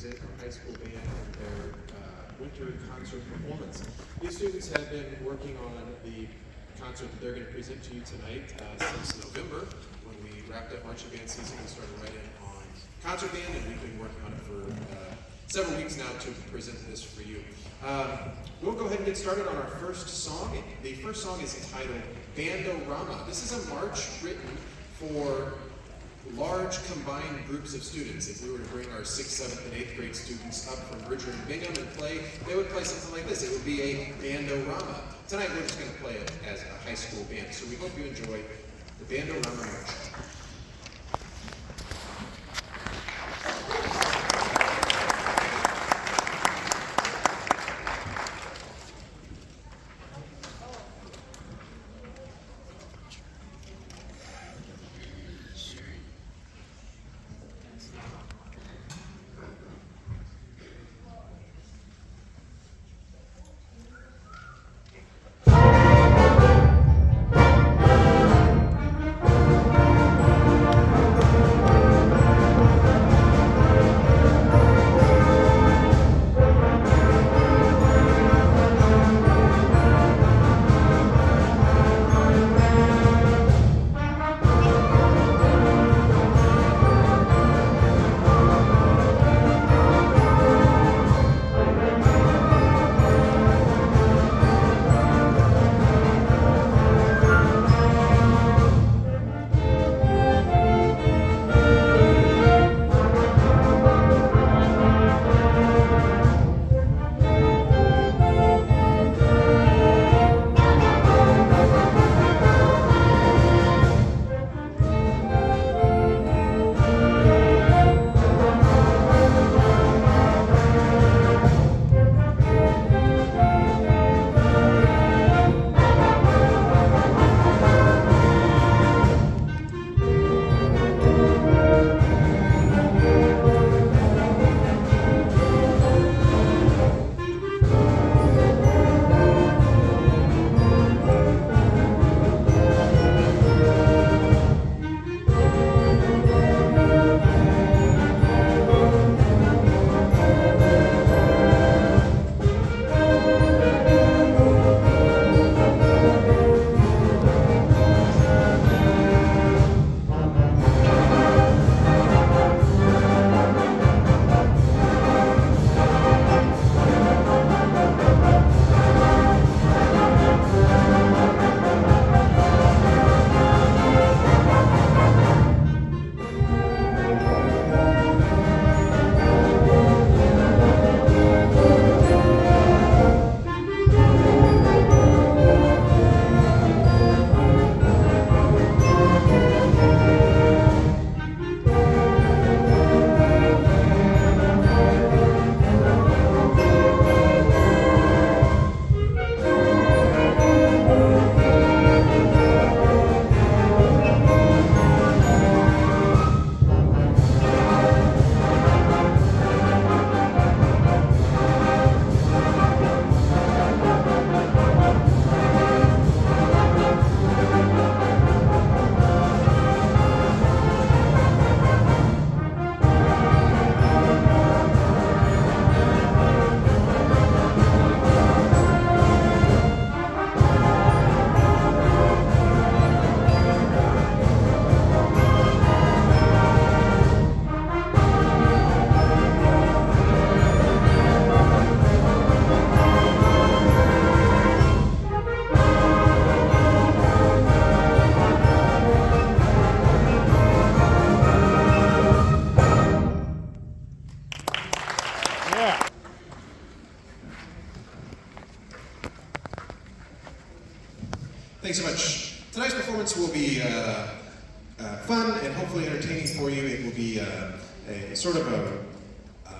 present our high school band and their winter concert performance. These students have been working on the concert that they're going to present to you tonight since November, when we wrapped up marching band season and started writing on concert band, and we've been working on it for several weeks now to present this for you. We'll go ahead and get started on our first song. The first song is entitled Bandorama. This is a march written for large combined groups of students. If we were to bring our 6th, 7th, and 8th grade students up from Bridger and Bingham and play, they would play something like this. It would be a Bandorama. Tonight we're just going to play it as a high school band, so we hope you enjoy the Bandorama March. Thanks so much. Tonight's performance will be fun and hopefully entertaining for you. It will be a sort of a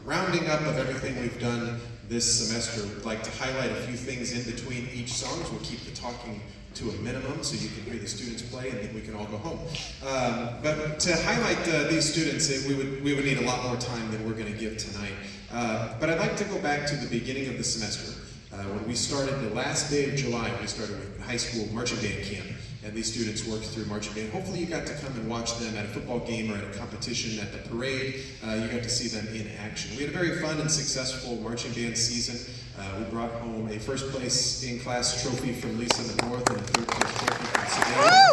rounding up of everything we've done this semester. We'd like to highlight a few things in between each song. We'll keep the talking to a minimum so you can hear the students play and then we can all go home. But to highlight these students, we would need a lot more time than we're going to give tonight. But I'd like to go back to the beginning of the semester. When we started the last day of July, we started with high school marching band camp, and these students worked through marching band. Hopefully you got to come and watch them at a football game or at a competition, at the parade. You got to see them in action. We had a very fun and successful marching band season. We brought home a first place in class trophy from Lisa in the North and a third place trophy from Savannah.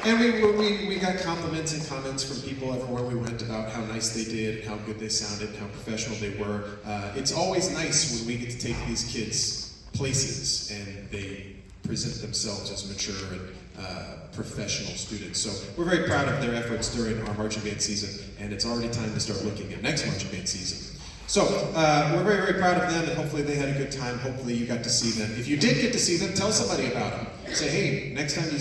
And we got compliments and comments from people everywhere we went about how nice they did, how good they sounded, how professional they were. It's always nice when we get to take these kids places and they present themselves as mature and professional students. So we're very proud of their efforts during our marching band season, and it's already time to start looking at next marching band season. So we're very, very proud of them, and hopefully they had a good time. Hopefully you got to see them. If you did get to see them, tell somebody about them. Say, hey, next time you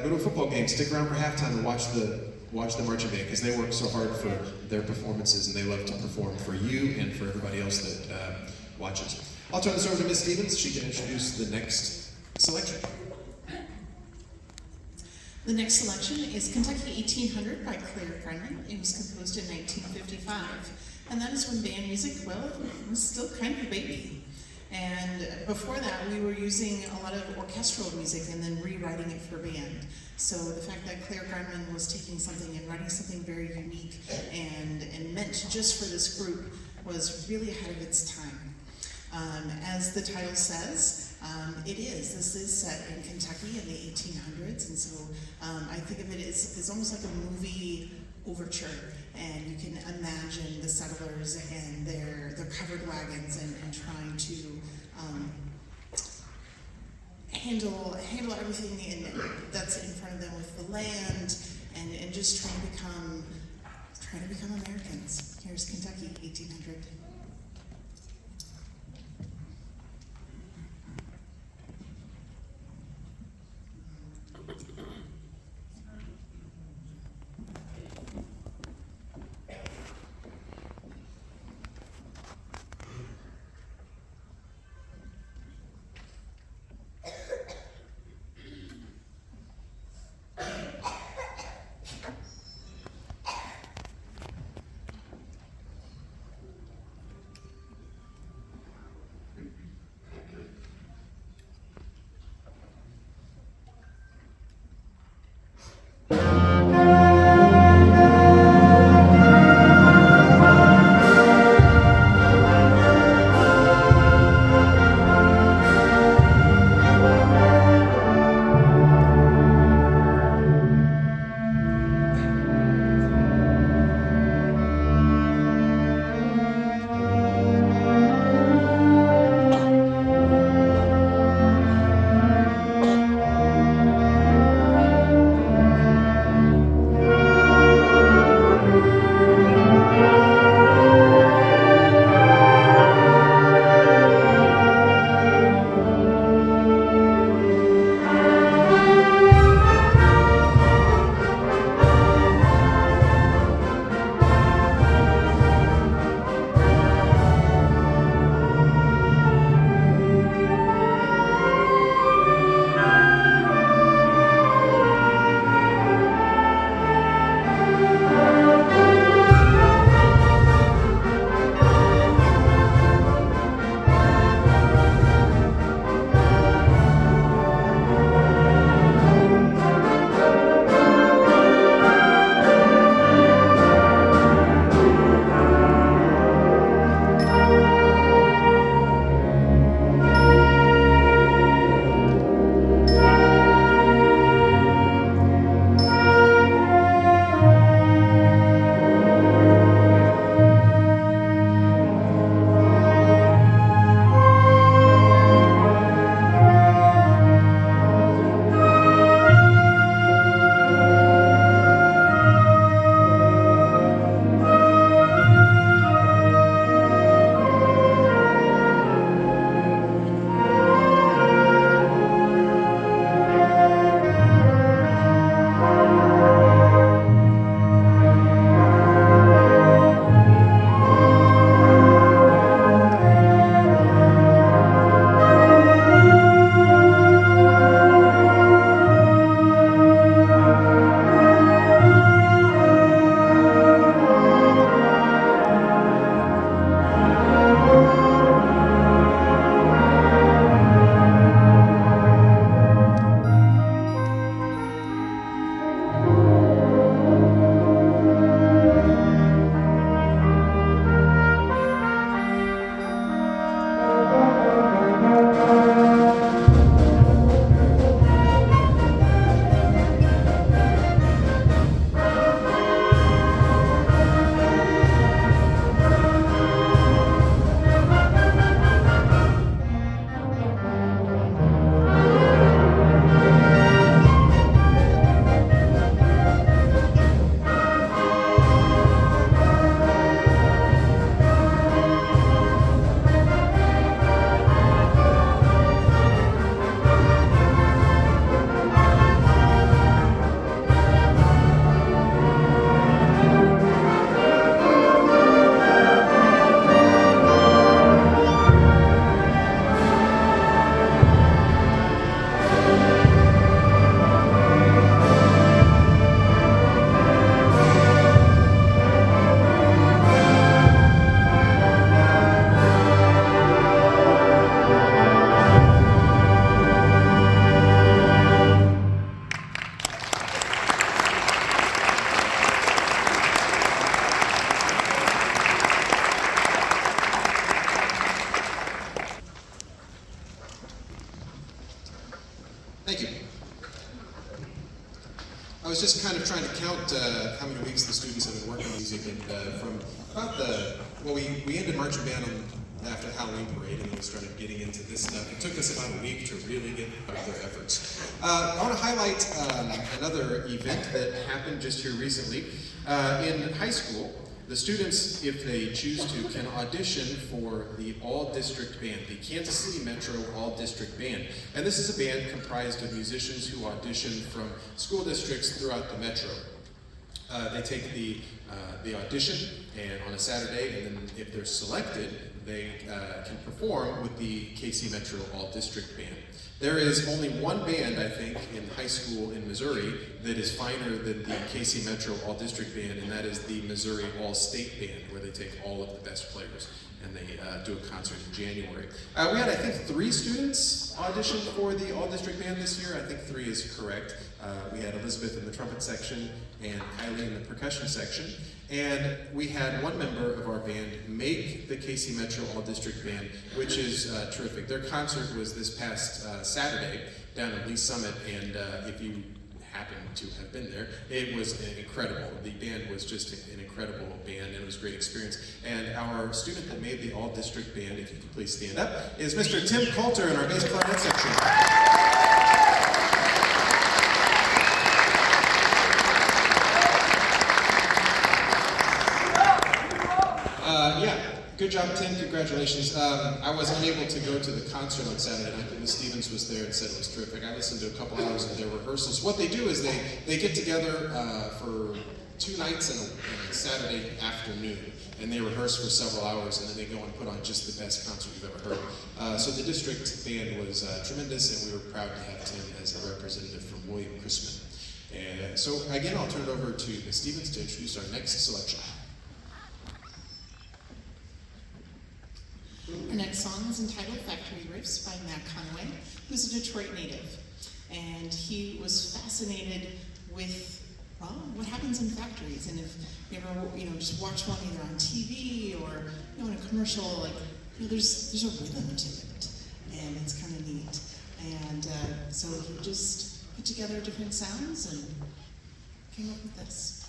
go to a football game, stick around for halftime and watch the marching band, because they work so hard for their performances, and they love to perform for you and for everybody else that watches. I'll turn this over to Ms. Stevens. She can introduce the next selection. The next selection is Kentucky 1800 by Chrisman. It was composed in 1955. And that is when band music, well, it was still kind of a baby. And before that, we were using a lot of orchestral music and then rewriting it for band. So the fact that Chrisman was taking something and writing something very unique and meant just for this group was really ahead of its time. As the title says, this is set in Kentucky in the 1800s, and so I think of it as almost like a movie overture, and you can imagine the settlers and their covered wagons and trying to handle everything that's in front of them with the land and just trying to become Americans. Here's Kentucky 1800. Thank you. I was just kind of trying to count how many weeks the students have been working on music, and from about we ended marching band after the Halloween parade, and we started getting into this stuff. It took us about a week to really get out their efforts. I want to highlight another event that happened just here recently. In high school, the students, if they choose to, can audition for the All-District Band, the Kansas City Metro All-District Band. And this is a band comprised of musicians who audition from school districts throughout the metro. They take the audition and on a Saturday, and then if they're selected, they can perform with the KC Metro All-District Band. There is only one band, I think, in high school in Missouri that is finer than the KC Metro All-District Band, and that is the Missouri All-State Band, where they take all of the best players and they do a concert in January. We had, I think, 3 students audition for the All-District Band this year. I think 3 is correct. We had Elizabeth in the trumpet section and Kylie in the percussion section. And we had one member of our band make the KC Metro All-District Band, which is terrific. Their concert was this past Saturday down at Lee Summit, and if you happen to have been there, it was incredible. The band was just an incredible band, and it was a great experience. And our student that made the All-District Band, if you could please stand up, is Mr. Tim Coulter in our bass clarinet section. Yeah, good job, Tim. Congratulations. I was unable to go to the concert on Saturday night, but Ms. Stevens was there and said it was terrific. I listened to a couple hours of their rehearsals. What they do is they get together for 2 nights and a Saturday afternoon, and they rehearse for several hours, and then they go and put on just the best concert you've ever heard. So the district band was tremendous, and we were proud to have Tim as a representative from William Chrisman. And so again, I'll turn it over to Ms. Stevens to introduce our next selection. Our next song is entitled Factory Riffs by Matt Conway, who's a Detroit native. And he was fascinated with, well, what happens in factories. And if you ever, just watch one either on TV or, in a commercial, like, there's a rhythm to it. And it's kind of neat. And so he just put together different sounds and came up with this.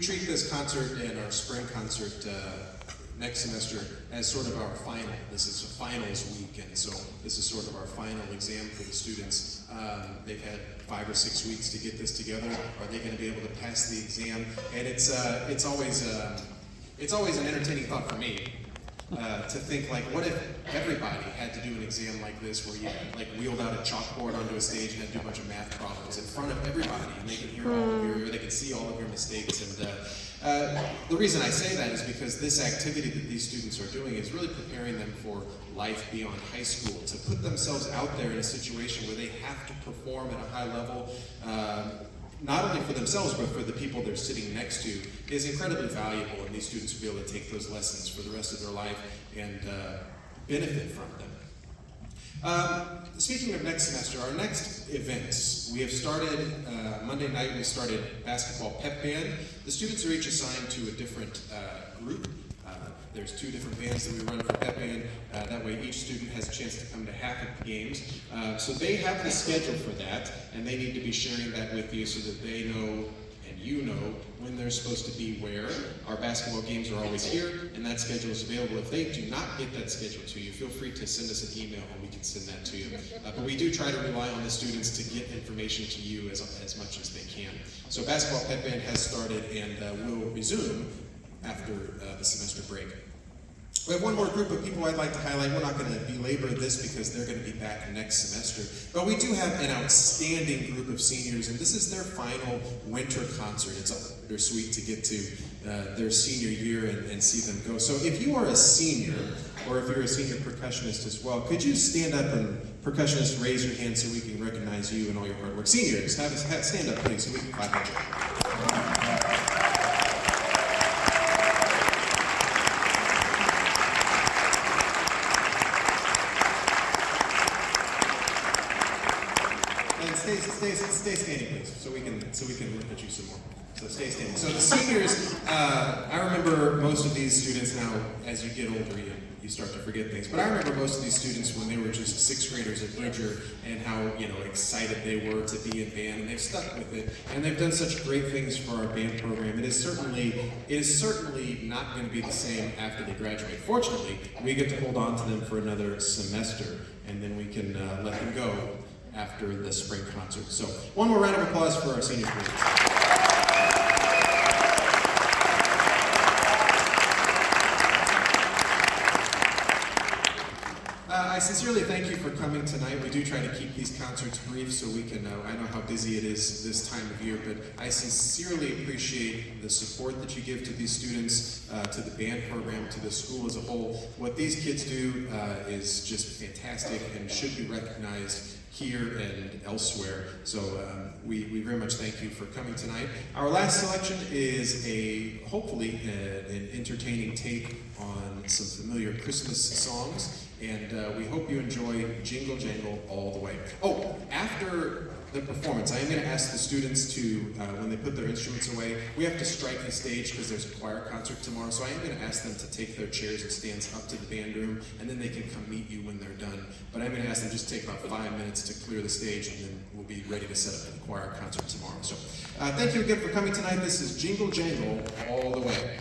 we treat this concert and our spring concert next semester as sort of our final. This is a finals week, and so this is sort of our final exam for the students. They've had 5 or 6 weeks to get this together. Are they going to be able to pass the exam? And it's always an entertaining thought for me. To think like, what if everybody had to do an exam like this, where you like wheeled out a chalkboard onto a stage and had to do a bunch of math problems in front of everybody, and they can hear all of your, they can see all of your mistakes. And the reason I say that is because this activity that these students are doing is really preparing them for life beyond high school, to put themselves out there in a situation where they have to perform at a high level. Not only for themselves, but for the people they're sitting next to, is incredibly valuable, and these students will be able to take those lessons for the rest of their life and benefit from them. Speaking of next semester, our next events, we have started, Monday night we started basketball pep band. The students are each assigned to a different group. There's 2 different bands that we run for pep band. That way each student has a chance to come to half of the games. So they have the schedule for that, and they need to be sharing that with you so that they know and you know when they're supposed to be where. Our basketball games are always here, and that schedule is available. If they do not get that schedule to you, feel free to send us an email and we can send that to you. But we do try to rely on the students to get information to you as much as they can. So basketball pep band has started and will resume after the semester break. We have one more group of people I'd like to highlight. We're not going to belabor this because they're going to be back next semester. But we do have an outstanding group of seniors, and this is their final winter concert. It's bittersweet to get to their senior year and see them go. So if you are a senior, or if you're a senior percussionist as well, could you stand up and, percussionist, raise your hand so we can recognize you and all your hard work. Seniors, stand up please so we can clap at you. Stay standing, please, so we can look at you some more. So stay standing. So the seniors, I remember most of these students now. As you get older, you start to forget things. But I remember most of these students when they were just 6th graders at Bridger, and how excited they were to be in band, and they've stuck with it, and they've done such great things for our band program. It is certainly not going to be the same after they graduate. Fortunately, we get to hold on to them for another semester, and then we can let them go after the spring concert. So one more round of applause for our seniors, please. I sincerely thank you for coming tonight. We do try to keep these concerts brief so we can, I know how busy it is this time of year, but I sincerely appreciate the support that you give to these students, to the band program, to the school as a whole. What these kids do is just fantastic and should be recognized here and elsewhere. So we very much thank you for coming tonight. Our last selection is hopefully an entertaining take on some familiar Christmas songs, and we hope you enjoy Jingle Jangle all the way. Oh, after the performance, I am going to ask the students to, when they put their instruments away, we have to strike the stage because there's a choir concert tomorrow, so I am going to ask them to take their chairs and stands up to the band room, and then they can come meet you when they're done. But I'm going to ask them just take about 5 minutes to clear the stage, and then we'll be ready to set up for the choir concert tomorrow. So thank you again for coming tonight. This is Jingle Jangle all the way.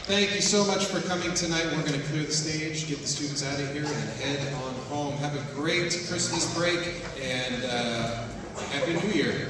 Thank you so much for coming tonight. We're going to clear the stage, get the students out of here, and head on home. Have a great Christmas break, and Happy New Year.